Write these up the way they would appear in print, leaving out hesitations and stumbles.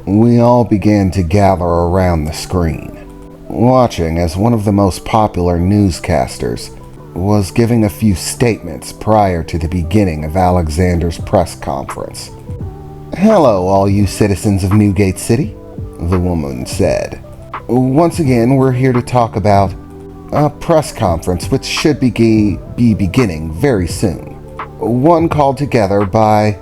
We all began to gather around the screen, watching as one of the most popular newscasters was giving a few statements prior to the beginning of Alexander's press conference. "Hello, all you citizens of Newgate City," the woman said. "Once again, we're here to talk about a press conference which should be beginning very soon. One called together by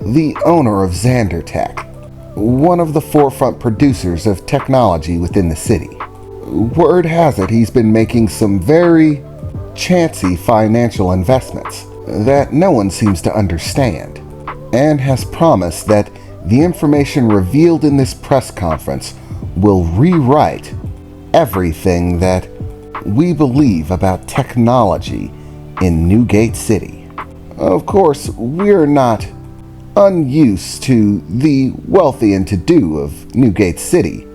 the owner of XanderTech, one of the forefront producers of technology within the city. Word has it he's been making some very chancy financial investments that no one seems to understand, and has promised that the information revealed in this press conference will rewrite everything that we believe about technology in Newgate City. Of course, we're not unused to the wealthy and to-do of Newgate City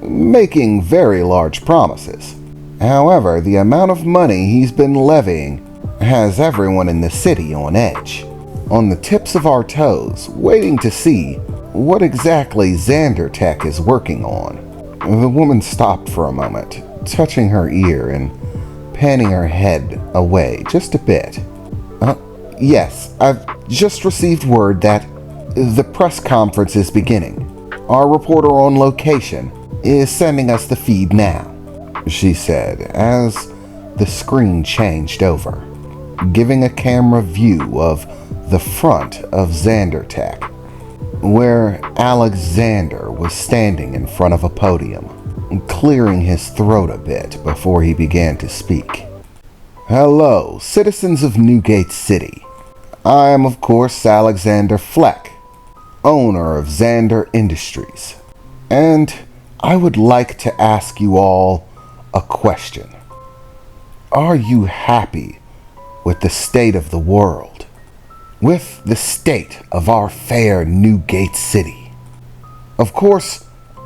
making very large promises. However, the amount of money he's been levying has everyone in the city on edge, on the tips of our toes, waiting to see what exactly XanderTech is working on." The woman stopped for a moment, touching her ear and panning her head away just a bit. Yes, I've just received word that the press conference is beginning. Our reporter on location is sending us the feed now," she said as the screen changed over, giving a camera view of the front of XanderTech, where Alexander was standing in front of a podium, clearing his throat a bit before he began to speak. "Hello, citizens of Newgate City. I am, of course, Alexander Fleck, owner of Xander Industries, and I would like to ask you all a question. Are you happy with the state of the world? With the state of our fair Newgate City? Of course,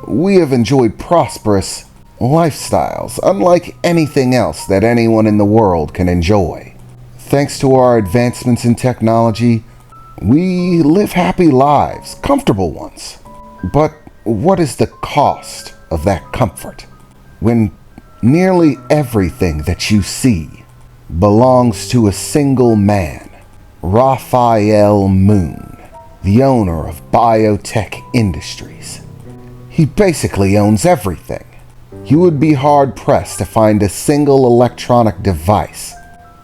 we have enjoyed prosperous lifestyles unlike anything else that anyone in the world can enjoy. Thanks to our advancements in technology, we live happy lives, comfortable ones. But what is the cost of that comfort when nearly everything that you see belongs to a single man, Raphael Moon, the owner of Biotech Industries? He basically owns everything. You would be hard-pressed to find a single electronic device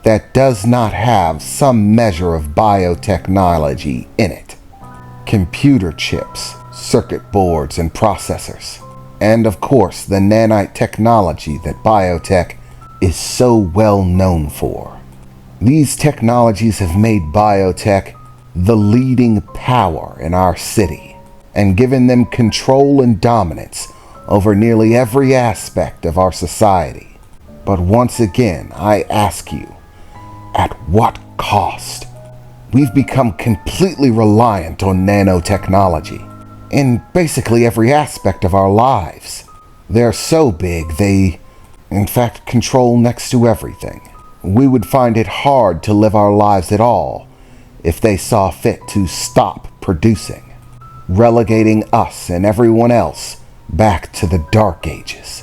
that does not have some measure of biotechnology in it. Computer chips, circuit boards, and processors. And of course, the nanite technology that biotech is so well known for. These technologies have made biotech the leading power in our city, and given them control and dominance over nearly every aspect of our society. But once again, I ask you, at what cost? We've become completely reliant on nanotechnology in basically every aspect of our lives. They're so big, they, in fact, control next to everything. We would find it hard to live our lives at all if they saw fit to stop producing, relegating us and everyone else back to the Dark Ages,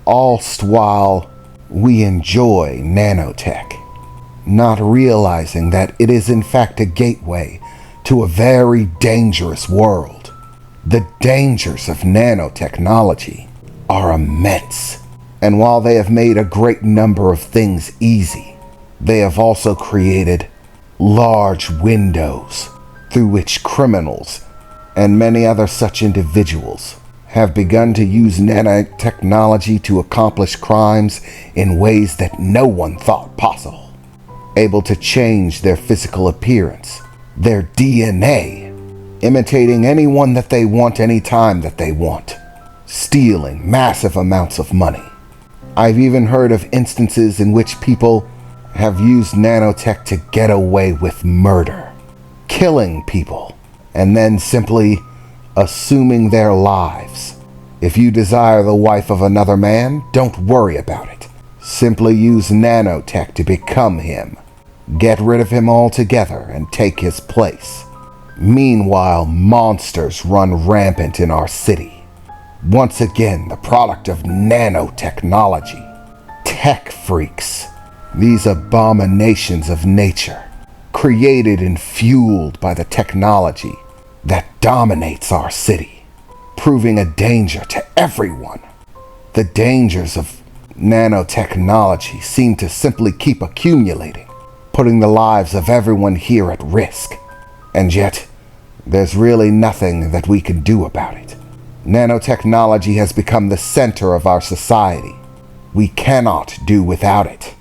allst while we enjoy nanotech, not realizing that it is in fact a gateway to a very dangerous world. The dangers of nanotechnology are immense, and while they have made a great number of things easy, they have also created large windows through which criminals and many other such individuals have begun to use nanotechnology to accomplish crimes in ways that no one thought possible. Able to change their physical appearance, their DNA, imitating anyone that they want anytime that they want, stealing massive amounts of money. I've even heard of instances in which people have used nanotech to get away with murder, killing people, and then simply assuming their lives. If you desire the wife of another man, don't worry about it. Simply use nanotech to become him. Get rid of him altogether and take his place. Meanwhile, monsters run rampant in our city. Once again, the product of nanotechnology. Tech freaks. These abominations of nature, created and fueled by the technology that dominates our city, proving a danger to everyone. The dangers of nanotechnology seem to simply keep accumulating, putting the lives of everyone here at risk. And yet, there's really nothing that we can do about it. Nanotechnology has become the center of our society. We cannot do without it.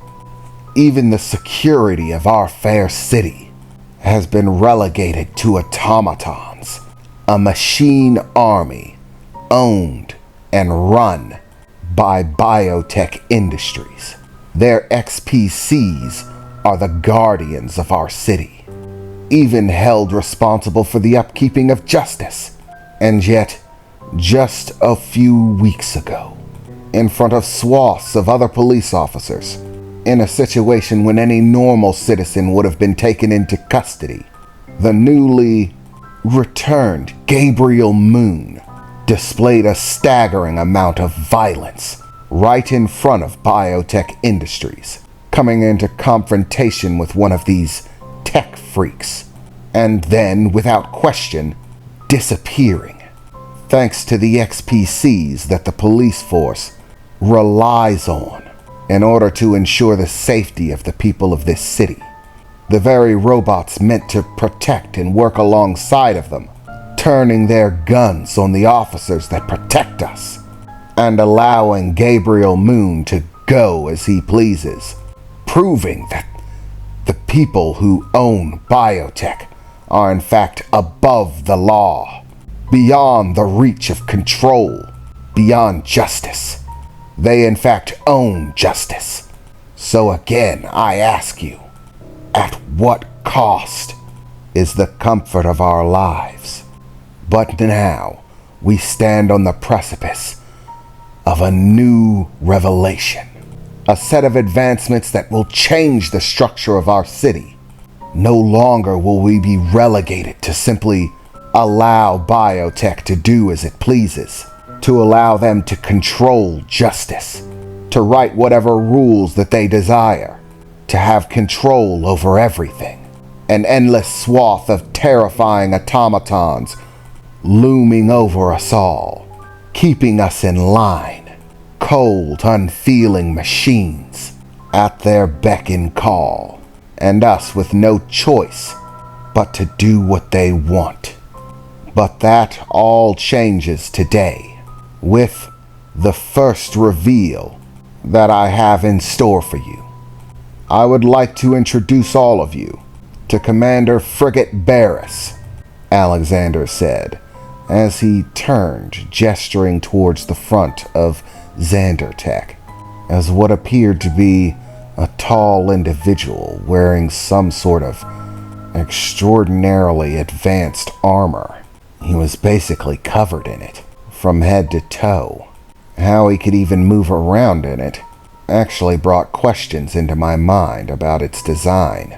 Even the security of our fair city has been relegated to automatons, a machine army owned and run by biotech industries. Their XPCs are the guardians of our city, even held responsible for the upkeeping of justice. And yet, just a few weeks ago, in front of swaths of other police officers, in a situation when any normal citizen would have been taken into custody, the newly returned Gabrial Moon displayed a staggering amount of violence right in front of biotech industries, coming into confrontation with one of these tech freaks, and then, without question, disappearing, thanks to the XPCs that the police force relies on in order to ensure the safety of the people of this city. The very robots meant to protect and work alongside of them, turning their guns on the officers that protect us, and allowing Gabrial Moon to go as he pleases, proving that the people who own biotech are in fact above the law, beyond the reach of control, beyond justice. They in fact own justice. So again, I ask you, at what cost is the comfort of our lives? But now we stand on the precipice of a new revelation, a set of advancements that will change the structure of our city. No longer will we be relegated to simply allow biotech to do as it pleases, to allow them to control justice, to write whatever rules that they desire, to have control over everything. An endless swath of terrifying automatons looming over us all, keeping us in line, cold, unfeeling machines at their beck and call, and us with no choice but to do what they want. But that all changes today with the first reveal that I have in store for you. I would like to introduce all of you to Commander Frigate Barris, Alexander said, as he turned, gesturing towards the front of Xandertech, as what appeared to be a tall individual wearing some sort of extraordinarily advanced armor. He was basically covered in it, from head to toe. How he could even move around in it actually brought questions into my mind about its design.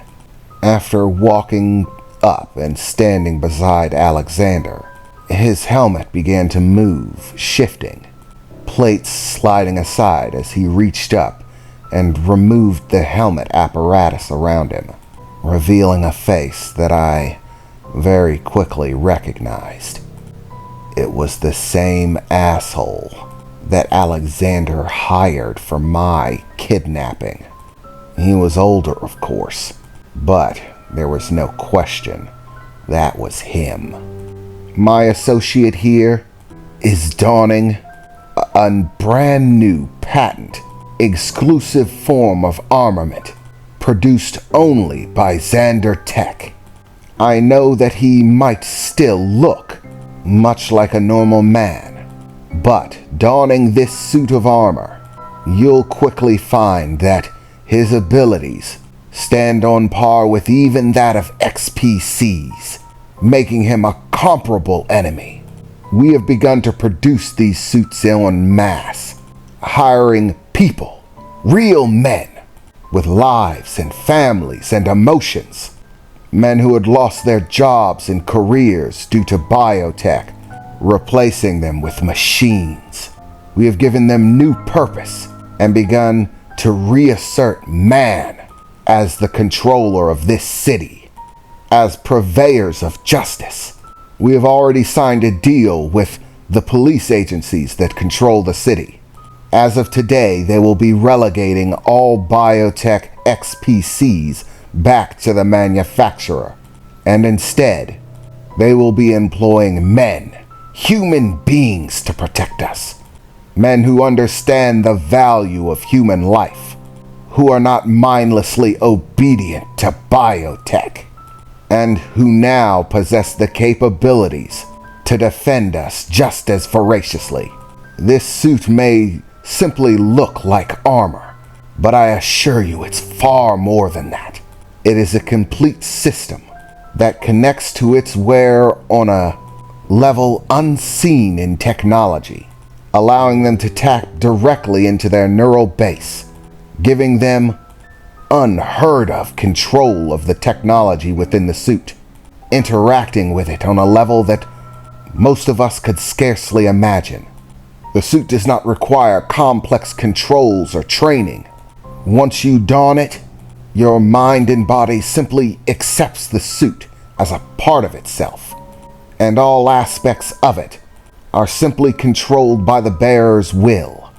After walking up and standing beside Alexander, his helmet began to move, shifting, plates sliding aside as he reached up and removed the helmet apparatus around him, revealing a face that I very quickly recognized. It was the same asshole that Alexander hired for my kidnapping. He was older, of course, but there was no question that was him. My associate here is donning a brand new patent exclusive form of armament produced only by Xandertech. I know that he might still look much like a normal man, but donning this suit of armor, you'll quickly find that his abilities stand on par with even that of XPCs, making him a comparable enemy. We have begun to produce these suits en masse, hiring people, real men, with lives and families and emotions. Men who had lost their jobs and careers due to biotech, replacing them with machines. We have given them new purpose and begun to reassert man as the controller of this city, as purveyors of justice. We have already signed a deal with the police agencies that control the city. As of today, they will be relegating all biotech XPCs back to the manufacturer, and instead, they will be employing men, human beings, to protect us. Men who understand the value of human life, who are not mindlessly obedient to biotech, and who now possess the capabilities to defend us just as voraciously. This suit may simply look like armor, but I assure you it's far more than that. It is a complete system that connects to its wearer on a level unseen in technology, allowing them to tap directly into their neural base, giving them unheard of control of the technology within the suit, interacting with it on a level that most of us could scarcely imagine. The suit does not require complex controls or training. Once you don it, your mind and body simply accepts the suit as a part of itself, and all aspects of it are simply controlled by the bearer's will.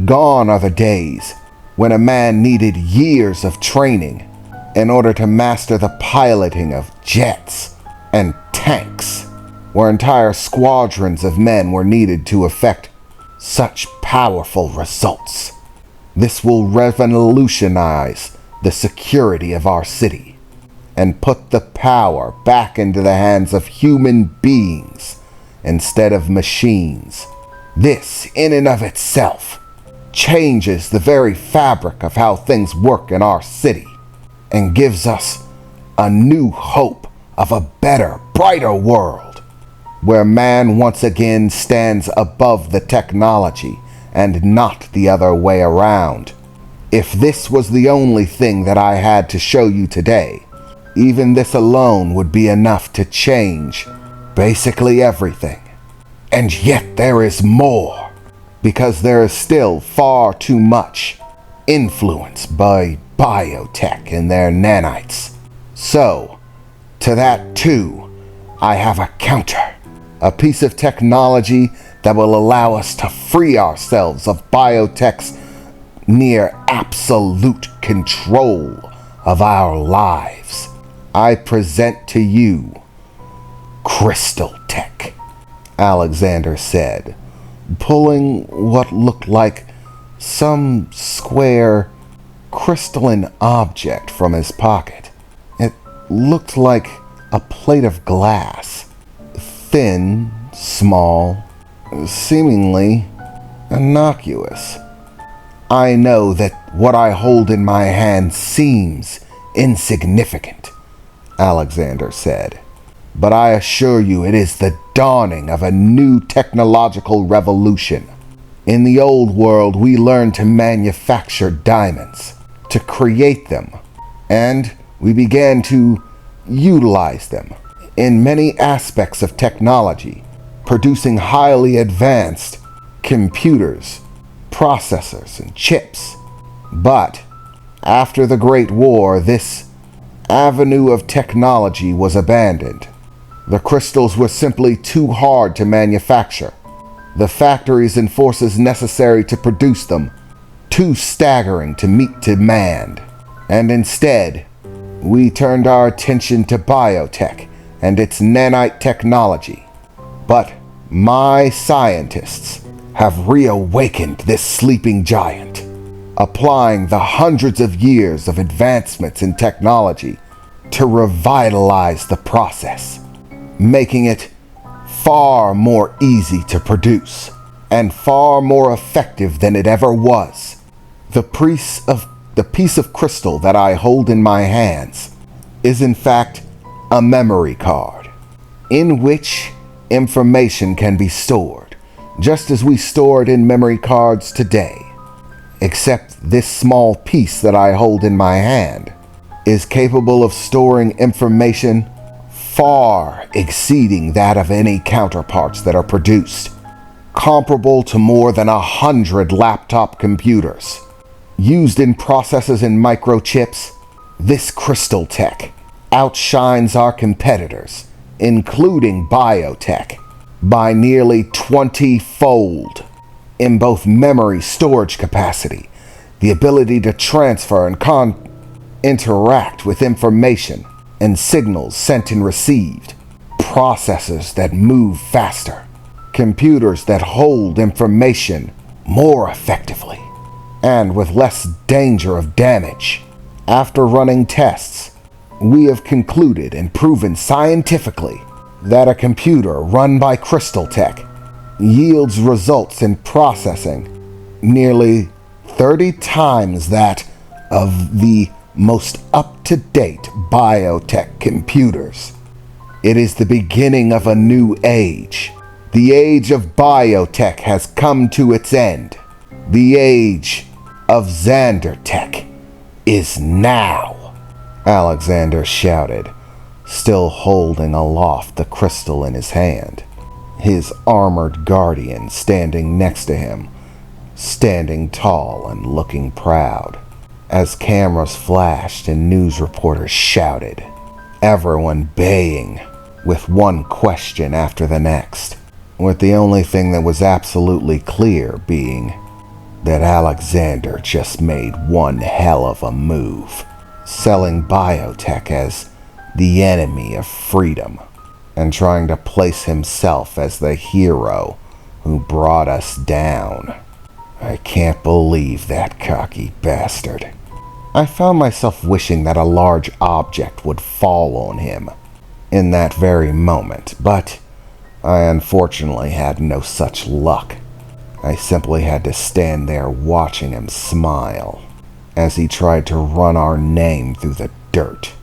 Gone are the days when a man needed years of training in order to master the piloting of jets and tanks, where entire squadrons of men were needed to effect such powerful results. This will revolutionize the security of our city and put the power back into the hands of human beings instead of machines. This, in and of itself, changes the very fabric of how things work in our city and gives us a new hope of a better, brighter world where man once again stands above the technology and not the other way around. If this was the only thing that I had to show you today, even this alone would be enough to change basically everything. And yet there is more, because there is still far too much influence by biotech and their nanites. So, to that too, I have a counter, a piece of technology that will allow us to free ourselves of biotech's near absolute control of our lives. I present to you Crystal Tech, Alexander said, pulling what looked like some square crystalline object from his pocket. It looked like a plate of glass, thin, small, seemingly innocuous. I know that what I hold in my hand seems insignificant, Alexander said, but I assure you it is the dawning of a new technological revolution. In the old world, we learned to manufacture diamonds, to create them, and we began to utilize them in many aspects of technology, producing highly advanced computers, processors, and chips. But after the Great War, this avenue of technology was abandoned. The crystals were simply too hard to manufacture. The factories and forces necessary to produce them too staggering to meet demand. And instead, we turned our attention to biotech and its nanite technology. But my scientists have reawakened this sleeping giant, applying the hundreds of years of advancements in technology to revitalize the process, making it far more easy to produce and far more effective than it ever was. The piece of crystal that I hold in my hands is in fact a memory card in which information can be stored, just as we store it in memory cards today. Except this small piece that I hold in my hand is capable of storing information far exceeding that of any counterparts that are produced, comparable to more than 100 laptop computers. Used in processes and microchips, this crystal tech outshines our competitors, including biotech, by nearly 20-fold in both memory storage capacity, the ability to transfer and interact with information and signals sent and received, processors that move faster, computers that hold information more effectively, and with less danger of damage. After running tests, we have concluded and proven scientifically that a computer run by Crystal Tech yields results in processing nearly 30 times that of the most up-to-date biotech computers. It is the beginning of a new age. The age of biotech has come to its end. The age of Xander Tech is now, Alexander shouted, still holding aloft the crystal in his hand, his armored guardian standing next to him, standing tall and looking proud. As cameras flashed and news reporters shouted, everyone baying with one question after the next, with the only thing that was absolutely clear being that Alexander just made one hell of a move, selling biotech as the enemy of freedom, and trying to place himself as the hero who brought us down. I can't believe that cocky bastard. I found myself wishing that a large object would fall on him in that very moment, but I unfortunately had no such luck. I simply had to stand there watching him smile as he tried to run our name through the dirt.